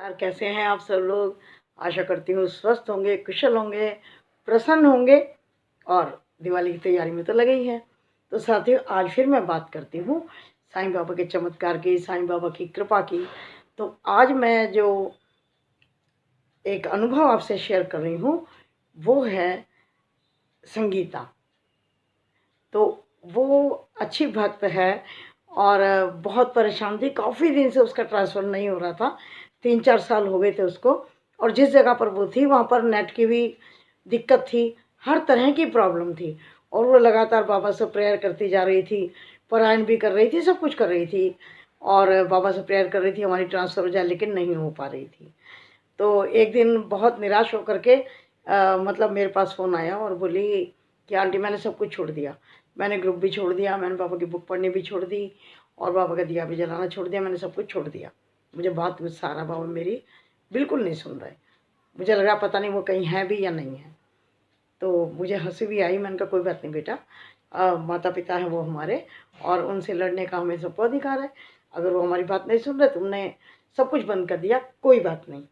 नमस्कार। कैसे हैं आप सब लोग? आशा करती हूँ स्वस्थ होंगे, कुशल होंगे, प्रसन्न होंगे और दिवाली की तैयारी में तो लगे ही हैं। तो साथियों, आज फिर मैं बात करती हूँ साईं बाबा के चमत्कार की, साईं बाबा की कृपा की। तो आज मैं जो एक अनुभव आपसे शेयर कर रही हूँ वो है संगीता। तो वो अच्छी भक्त है और बहुत परेशान थी। काफ़ी दिन से उसका ट्रांसफ़र नहीं हो रहा था, 3-4 साल हो गए थे उसको। और जिस जगह पर वो थी वहाँ पर नेट की भी दिक्कत थी, हर तरह की प्रॉब्लम थी। और वो लगातार बाबा से प्रेयर करती जा रही थी, पारायण भी कर रही थी, सब कुछ कर रही थी और बाबा से प्रेयर कर रही थी हमारी ट्रांसफ़र हो जाए, लेकिन नहीं हो पा रही थी। तो एक दिन बहुत निराश होकर के मतलब मेरे पास फ़ोन आया और बोली कि आंटी मैंने सब कुछ छोड़ दिया। मैंने ग्रुप भी छोड़ दिया, मैंने बाबा की बुक पढ़नी भी छोड़ दी और बाबा का दिया भी जलाना छोड़ दिया, मैंने सब कुछ छोड़ दिया। मुझे बहुत गुस्सा आ रहा, बाबा मेरी बिल्कुल नहीं सुन रहे। मुझे लगा पता नहीं वो कहीं है भी या नहीं है। तो मुझे हँसी भी आई। मैंने कहा कोई बात नहीं बेटा, माता पिता हैं वो हमारे और उनसे लड़ने का हमें सबको अधिकार है। अगर वो हमारी बात नहीं सुन रहे, तुमने सब कुछ बंद कर दिया, कोई बात नहीं,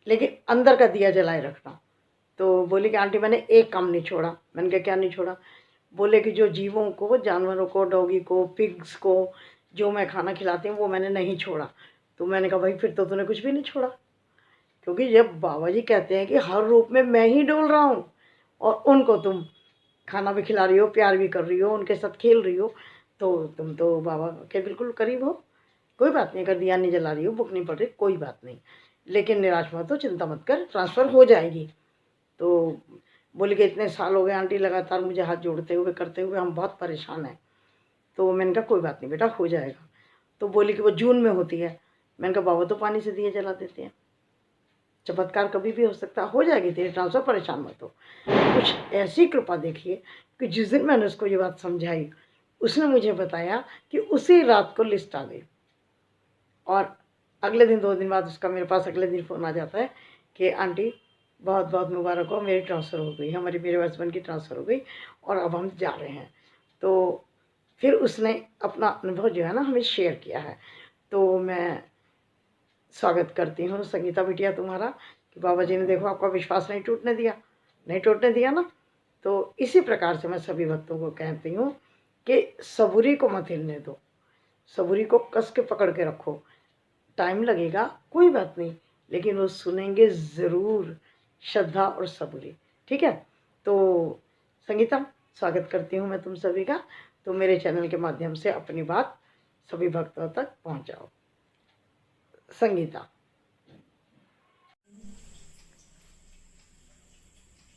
लेकिन अंदर का दिया जलाए रखना। तो बोले कि आंटी मैंने एक काम नहीं छोड़ा। मैंने कहा क्या नहीं छोड़ा? बोले कि जो जीवों को, जानवरों को, डॉगी को, पिग्स को जो मैं खाना खिलाती हूँ वो मैंने नहीं छोड़ा। तो मैंने कहा भाई फिर तो तूने कुछ भी नहीं छोड़ा, क्योंकि जब बाबा जी कहते हैं कि हर रूप में मैं ही डोल रहा हूँ और उनको तुम खाना भी खिला रही हो, प्यार भी कर रही हो, उनके साथ खेल रही हो, तो तुम तो बाबा के बिल्कुल करीब हो। कोई बात नहीं, अगर दिया नहीं जला रही हो, बुक नहीं पढ़ रही, कोई बात नहीं, लेकिन निराश मत हो, चिंता मत कर, ट्रांसफ़र हो जाएगी। तो बोली कि इतने साल हो गए आंटी लगातार मुझे हाथ जोड़ते हुए, करते हुए, हम बहुत परेशान हैं। तो मैंने कहा कोई बात नहीं बेटा, हो जाएगा। तो बोली कि वो जून में होती है। मैंने कहा बाबा तो पानी से दिए जला देते हैं, चमत्कार कभी भी हो सकता है, हो जाएगी तेरी ट्रांसफ़र, परेशान मत हो। कुछ ऐसी कृपा देखिए कि जिस दिन मैंने उसको ये बात समझाई, उसने मुझे बताया कि उसी रात को लिस्ट आ गई और अगले दिन, 2 दिन बाद उसका मेरे पास अगले दिन फ़ोन आ जाता है कि आंटी बहुत बहुत मुबारक हो, मेरी ट्रांसफ़र हो गई, मेरे हस्बैंड की ट्रांसफ़र हो गई और अब हम जा रहे हैं। तो फिर उसने अपना अनुभव जो है ना हमें शेयर किया है। तो मैं स्वागत करती हूँ संगीता बिटिया तुम्हारा कि बाबा जी ने देखो आपका विश्वास नहीं टूटने दिया, नहीं टूटने दिया ना। तो इसी प्रकार से मैं सभी भक्तों को कहती हूँ कि सबूरी को मत हिलने दो, सबूरी को कस के पकड़ के रखो। टाइम लगेगा, कोई बात नहीं, लेकिन वो सुनेंगे ज़रूर, श्रद्धा और सबूरी। ठीक है? तो संगीता, स्वागत करती हूँ मैं तुम सभी का। तो मेरे चैनल के माध्यम से अपनी बात सभी भक्तों तक पहुँचाओ। संगीता।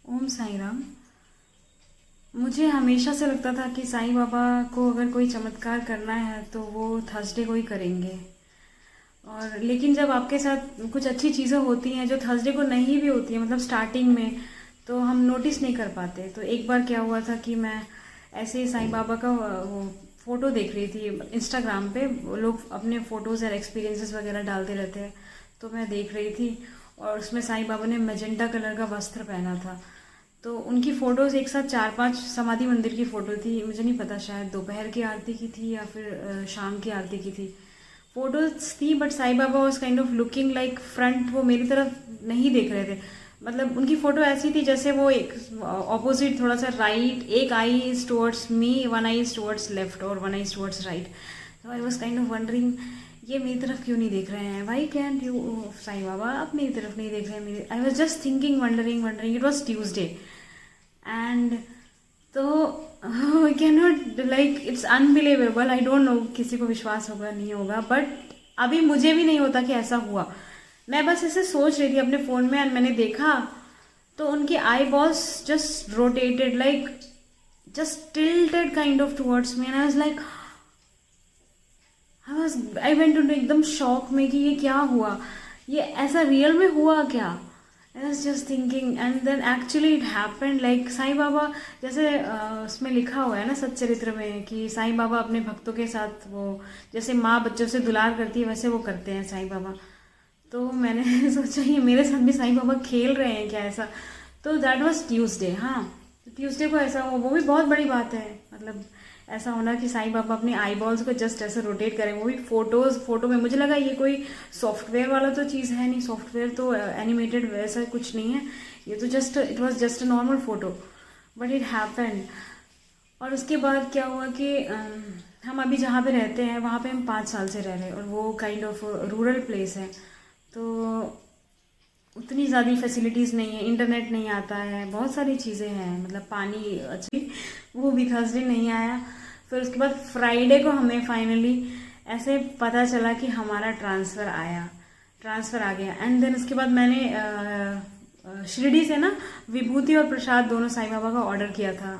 ओम साई राम। मुझे हमेशा से लगता था कि साईं बाबा को अगर कोई चमत्कार करना है तो वो थर्सडे को ही करेंगे। और लेकिन जब आपके साथ कुछ अच्छी चीज़ें होती हैं जो थर्सडे को नहीं भी होती हैं, मतलब स्टार्टिंग में, तो हम नोटिस नहीं कर पाते। तो एक बार क्या हुआ था कि मैं ऐसे ही साईं बाबा का वो फ़ोटो देख रही थी इंस्टाग्राम पे। वो लोग अपने फ़ोटोज़ और एक्सपीरियंसेस वगैरह डालते रहते हैं, तो मैं देख रही थी और उसमें साईं बाबा ने मैजेंटा कलर का वस्त्र पहना था। तो उनकी फ़ोटोज़ एक साथ 4-5 समाधि मंदिर की फ़ोटो थी। मुझे नहीं पता, शायद दोपहर की आरती की थी या फिर शाम की आरती की थी। फोटोज थी, but Sai Baba was kind of looking like front, वो मेरी तरफ नहीं देख रहे थे। मतलब उनकी फ़ोटो ऐसी थी जैसे वो एक ऑपोजिट, थोड़ा सा राइट, एक eye is towards me, one eye is towards left और one eye is towards right. तो I was kind of wondering, ये मेरी तरफ क्यों नहीं देख रहे हैं, why can't you Sai Baba, आप मेरी तरफ नहीं देख रहे हैं। मेरी I was just thinking, wondering. It was Tuesday and तो we can not, like it's unbelievable. I don't know किसी को विश्वास होगा नहीं होगा, बट अभी मुझे भी नहीं होता कि ऐसा हुआ। मैं बस ऐसे सोच रही थी अपने फ़ोन में और मैंने देखा तो उनकी eyeballs just rotated, like just tilted kind of towards me, and I was like, I went to एकदम शॉक में कि ये क्या हुआ, ये ऐसा रियल में हुआ क्या। I was just thinking and then actually it happened. Like Sai Baba, जैसे उसमें लिखा हुआ है ना सच्चरित्र में कि साईं बाबा अपने भक्तों के साथ वो जैसे माँ बच्चों से दुलार करती है वैसे वो करते हैं साईं बाबा। तो मैंने सोचा ये मेरे साथ भी साईं बाबा खेल रहे हैं क्या ऐसा। तो दैट वाज ट्यूसडे। हाँ, तो ट्यूसडे को ऐसा हुआ, वो भी बहुत बड़ी बात है। मतलब ऐसा होना कि साईं बाबा अपने आई बॉल्स को जस्ट ऐसे रोटेट करें, वो भी फोटो में। मुझे लगा ये कोई सॉफ्टवेयर वाला तो चीज़ है नहीं, सॉफ्टवेयर तो एनिमेटेड वैसा कुछ नहीं है, ये तो just it was just a normal photo, but it happened. और उसके बाद क्या हुआ कि हम अभी जहाँ पे रहते हैं वहाँ पे हम 5 साल से रह रहे हैं, और वो काइंड ऑफ रूरल प्लेस है, तो उतनी ज़्यादा फैसिलिटीज़ नहीं है, इंटरनेट नहीं आता है, बहुत सारी चीज़ें हैं, मतलब पानी अच्छी, वो भी थर्सडे नहीं आया। फिर उसके बाद फ्राइडे को हमें फाइनली ऐसे पता चला कि हमारा ट्रांसफ़र आ गया। एंड देन उसके बाद मैंने शिरडी से ना विभूति और प्रसाद दोनों साईं बाबा का ऑर्डर किया था,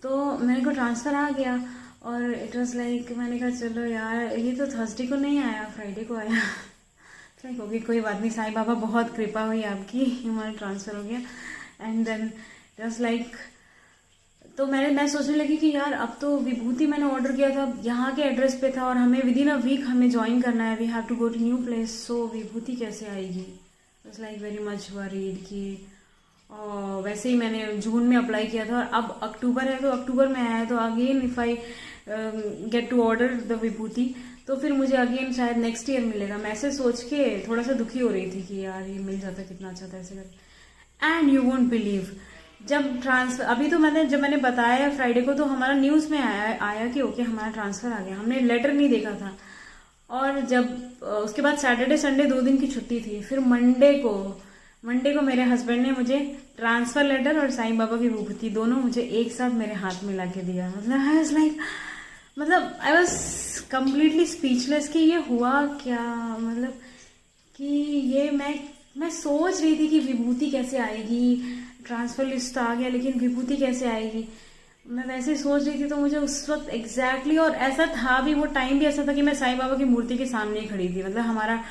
तो मेरे को ट्रांसफ़र आ गया। और इट वॉज़ लाइक मैंने कहा चलो यार, ये तो थर्सडे को नहीं आया, फ्राइडे को आया। लाइक ओके कोई बात नहीं, साईं बाबा बहुत कृपा हुई आपकी, हमारा ट्रांसफ़र हो गया। एंड देन जस्ट लाइक तो मैं सोचने लगी कि यार अब तो विभूति मैंने ऑर्डर किया था, यहाँ के एड्रेस पे था, और हमें विद इन अ वीक हमें ज्वाइन करना है, we have to go to new place, so vibhuti कैसे आएगी। It's like very much worried कि वैसे ही मैंने जून में अप्लाई किया था, और अब अक्टूबर है तो अक्टूबर में आया है, तो again if I get to order the vibhuti तो फिर मुझे अगेन शायद नेक्स्ट ईयर मिलेगा। मैं ऐसे सोच के थोड़ा सा दुखी हो रही थी कि यार ये मिल जाता कितना अच्छा था ऐसे कर। एंड यू वोंट बिलीव, जब ट्रांसफर अभी तो जब मैंने बताया फ्राइडे को, तो हमारा न्यूज़ में आया कि ओके हमारा ट्रांसफ़र आ गया, हमने लेटर नहीं देखा था। और जब उसके बाद सैटरडे संडे 2 दिन की छुट्टी थी, फिर मंडे को मेरे हस्बैंड ने मुझे ट्रांसफ़र लेटर और साईं बाबा की विभूति दोनों मुझे एक साथ मेरे हाथ में ला के दिया। मतलब आई वॉज कम्प्लीटली स्पीचलेस कि ये हुआ क्या, मतलब कि ये मैं सोच रही थी कि विभूति कैसे आएगी, ट्रांसफ़र लिस्ट तो आ गया लेकिन विभूति कैसे आएगी, मैं वैसे ही सोच रही थी। तो मुझे उस वक्त एग्जैक्टली और ऐसा था भी, वो टाइम भी ऐसा था कि मैं साईं बाबा की मूर्ति के सामने ही खड़ी थी। मतलब हमारा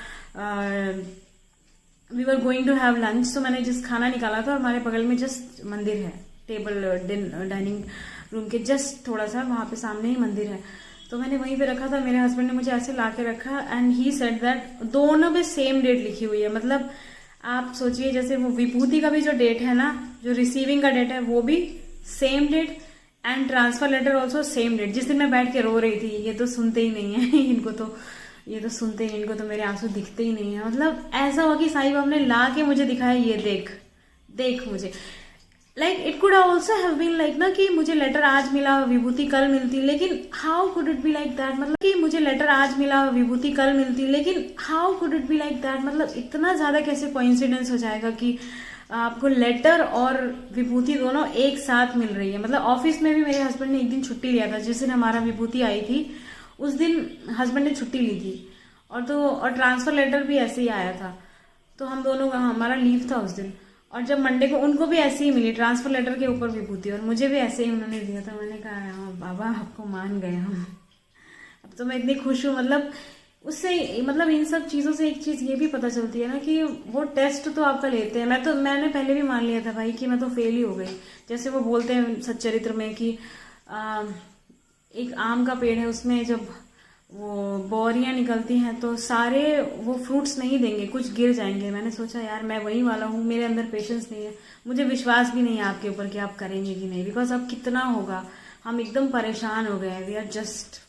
we were going to have lunch, तो मैंने जिस खाना निकाला था, और हमारे बगल में जस्ट मंदिर है, टेबल डाइनिंग रूम के जस्ट थोड़ा सा वहाँ पे सामने ही मंदिर है, तो मैंने वहीं पे रखा था। मेरे हस्बैंड ने मुझे ऐसे ला के रखा, एंड ही सेड दैट दोनों पे सेम डेट लिखी हुई है। मतलब आप सोचिए, जैसे वो विभूति का भी जो डेट है ना, जो रिसीविंग का डेट है वो भी same date, and transfer letter also same date. जिस दिन मैं बैठ के रो रही थी, ये तो सुनते ही नहीं है इनको तो मेरे आंसू दिखते ही नहीं है। मतलब ऐसा हुआ कि साईं बाबा ने ला के मुझे दिखाया, ये देख मुझे, like it could also have been like ना कि मुझे लेटर आज मिला, विभूति कल मिलती, लेकिन how could it be like that. मतलब कि मुझे लेटर आज मिला, विभूति कल मिलती, लेकिन how could it be like that. मतलब इतना ज्यादा कैसे कोइंसिडेंस हो जाएगा कि आपको लेटर और विभूति दोनों एक साथ मिल रही है। मतलब ऑफिस में भी मेरे हस्बैंड ने एक दिन छुट्टी लिया था, जिस दिन हमारा विभूति आई थी उस दिन हस्बैंड ने छुट्टी ली थी, और ट्रांसफर लेटर भी ऐसे ही आया था, तो हम दोनों का हमारा लीव था उस दिन। और जब मंडे को उनको भी ऐसे ही मिली, ट्रांसफर लेटर के ऊपर विभूति, और मुझे भी ऐसे ही उन्होंने दिया था। मैंने कहा हाँ बाबा आपको मान गए हम, अब तो मैं इतनी खुश हूँ। मतलब उससे, मतलब इन सब चीज़ों से एक चीज़ ये भी पता चलती है ना कि वो टेस्ट तो आपका लेते हैं। मैंने पहले भी मान लिया था भाई कि मैं तो फेल ही हो गई। जैसे वो बोलते हैं सच्चरित्र में कि एक आम का पेड़ है, उसमें जब वो बोरियां निकलती हैं तो सारे वो फ्रूट्स नहीं देंगे, कुछ गिर जाएंगे। मैंने सोचा यार मैं वही वाला हूँ, मेरे अंदर पेशेंस नहीं है, मुझे विश्वास भी नहीं है आपके ऊपर कि आप करेंगे कि नहीं, बिकॉज अब कितना होगा, हम एकदम परेशान हो गए हैं, वी आर जस्ट,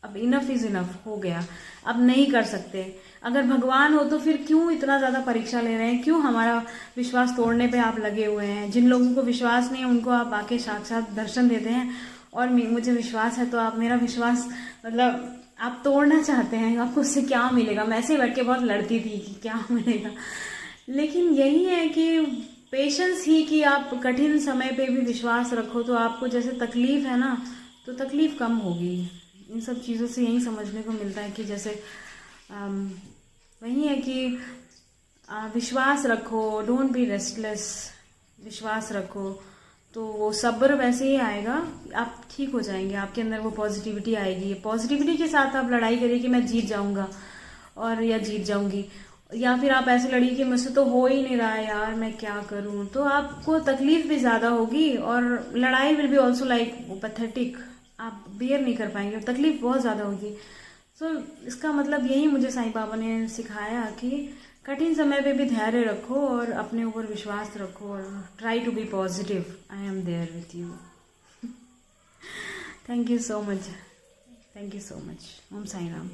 अब इनफ इज इनफ हो गया, अब नहीं कर सकते। अगर भगवान हो तो फिर क्यों इतना ज़्यादा परीक्षा ले रहे हैं, क्यों हमारा विश्वास तोड़ने पे आप लगे हुए हैं। जिन लोगों को विश्वास नहीं है उनको आप आके साक्षात दर्शन देते हैं, और मुझे विश्वास है तो आप मेरा विश्वास मतलब आप तोड़ना चाहते हैं, आपको उससे क्या मिलेगा। मैं ऐसे बैठ के बहुत लड़ती थी कि क्या मिलेगा, लेकिन यही है कि पेशेंस ही, कि आप कठिन समय पे भी विश्वास रखो तो आपको जैसे तकलीफ है ना, तो तकलीफ कम होगी। इन सब चीज़ों से यही समझने को मिलता है कि जैसे वही है कि विश्वास रखो, डोंट बी रेस्टलेस, विश्वास रखो तो वो सब्र वैसे ही आएगा, आप ठीक हो जाएंगे, आपके अंदर वो पॉजिटिविटी आएगी। पॉजिटिविटी के साथ आप लड़ाई करिए कि मैं जीत जाऊंगा और या जीत जाऊंगी, या फिर आप ऐसे लड़िए कि मुझसे तो हो ही नहीं रहा है यार, मैं क्या करूं, तो आपको तकलीफ भी ज़्यादा होगी और लड़ाई will be also like pathetic, आप बेयर नहीं कर पाएंगे, तकलीफ बहुत ज़्यादा होगी। सो इसका मतलब यही मुझे साईं बाबा ने सिखाया कि कठिन समय पे भी धैर्य रखो और अपने ऊपर विश्वास रखो और try to be positive, I am there with you. Thank you so much, thank you so much. Om Sai Ram.